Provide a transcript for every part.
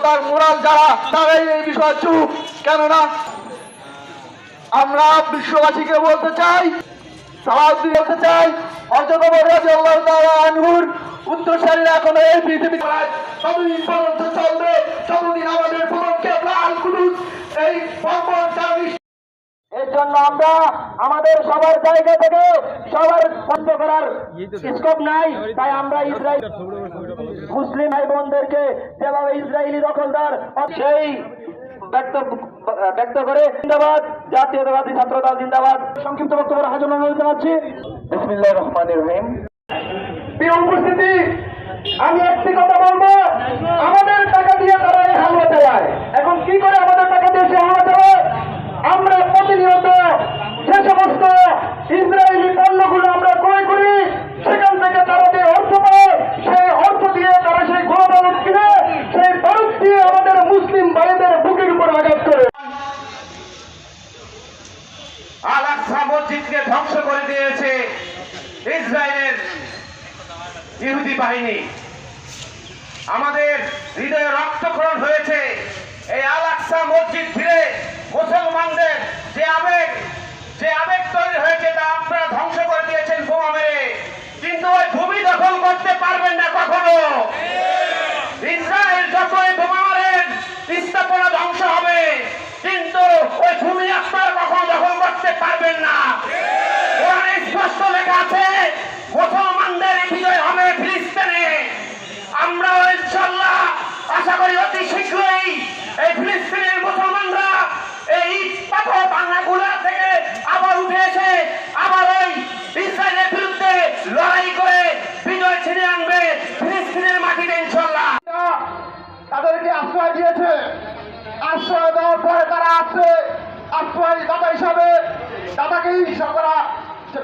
নৈতিকতার মোরাল যারা তারাই এই বিষয়ে চুপ। কেননা আমরা বিশ্ববাসীকে বলতে চাই, সালাউদ্দিন বলতে চাই, হযরত ওমর রাদিয়াল্লাহু তাআলা আনহুর উত্তরসূরিরা এখনো এই পৃথিবী যতদিন পর্যন্ত চলবে, ততদিন আমাদের পরমকে লাল কুদুস এই এর জন্য আমরা আমাদের সবার জায়গা থেকে সবার বন্ধ করার স্কোপ নাই। তাই আমরা ইসরায়েল মুসলিম ভাই বোনদেরকে যেভাবে ইসরায়েলি দখলদার সেই ব্যক্ত করে জিন্দাবাদ, জাতীয়তাবাদী ছাত্রদল জিন্দাবাদ। সংক্ষিপ্ত বক্তব্য রাখার জন্য অনুরোধ জানাচ্ছি। বিসমিল্লাহির রহমানির রহিম। প্রিয় উপস্থিতি, আমি একটি কথা বলবো, আমাদের টাকা দিয়ে তারা এই হামলা চালায়। এখন কি করে আমাদের টাকা দিয়ে সে হামলা চালায়? আমরা প্রতিনিয়ত যে সমস্ত ইসরায়েলি পণ্যগুলো আমরা ক্রয় করি, সেখান থেকে তারা যে অর্থ পায়, সেই অর্থ দিয়ে তারা সেই গোলা বারুদ কিনে, সেই বারুদ দিয়ে আমাদের মুসলিম ভাইদের বুকের উপর আঘাত করে। আল আকসা মসজিদকে ধ্বংস করে দিয়েছে ইসরায়েলের ইহুদি বাহিনী। আমাদের হৃদয়ে রক্তক্ষরণ হয়েছে। এই আল আকসা মসজিদ ফিরে মুসলমানদের যে আবেগ তৈরি হয়েছে তা আপনারা ধ্বংস করে দিয়েছেন বোমা মেরে। কিন্তু ওই ভূমি দখল করতে পারবেন না কখনো। ইসরায়েল যত বোমা মারেন, স্থাপনা ধ্বংস হবে, কিন্তু ওই ভূমি আপনারা কখনো দখল করতে পারবেন না। কোরআনে স্পষ্ট লেখা আছে, মুসলমানদের বিজয় হবে ফিলিস্তিনে। আমরা ইনশাআল্লাহ আশা করি অতি শীঘ্রই এই ফিলিস্তিনের মুসলমানরা এই ইট পাথর ভাঙাগুলা থেকে আবার উঠে এসে আবার ওই ইসরায়েলের বিরুদ্ধে লড়াই করে বিজয় ছিনিয়ে আনবে ফিলিস্তিনের মাটিতে ইনশাআল্লাহ। তাদেরকে আশ্রয় দিয়েছে, আশ্রয় দেওয়ার পরে তারা আছে আশ্রয় দাতা হিসাবে দাদাকেই তারা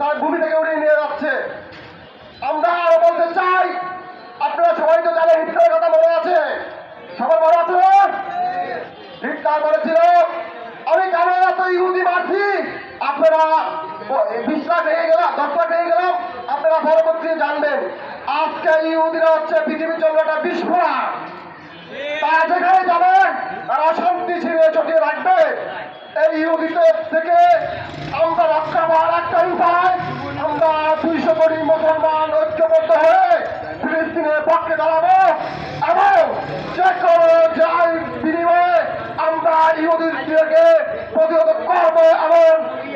তার ভূমি থেকে উড়িয়ে নিয়ে যাচ্ছে। আমরা আরো বলতে চাই, আপনারা সবাই তো জানেন হিটলারের কথা মনে আছে, সবার মনে আছে? হিটলার বলেছিল, আমি কেন এত ইহুদি মারছি? আপনারা 20 লাখ হয়ে গেলাম, 10 লাখ হয়ে গেলাম, আপনারা পরবর্তী জানবেন। আজকে ইহুদিরা হচ্ছে পৃথিবীর জন্য একটা বিস্ফোরক। তারা যেখানে যাবে তারা অশান্তি ছিঁড়ে চটিয়ে রাখবে। এই ইহুদিদের থেকে আমরা রক্ষা পাওয়ার একটা উপায়, আমরা 200 কোটি মুসলমান ঐক্যবদ্ধ হয়ে ফিলিস্তিনের পক্ষে দাঁড়াবো এবং যে কোনো যাই বিনিময়ে আমরা ইহুদিদেরকে প্রতিহত করবো এবং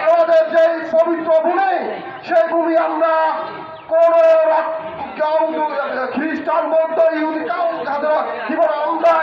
আমাদের যে পবিত্র ভূমি, সেই ভূমি আমরা কোন খ্রিস্টান বৌদ্ধ ইহুদি কাউ জীবন আমরা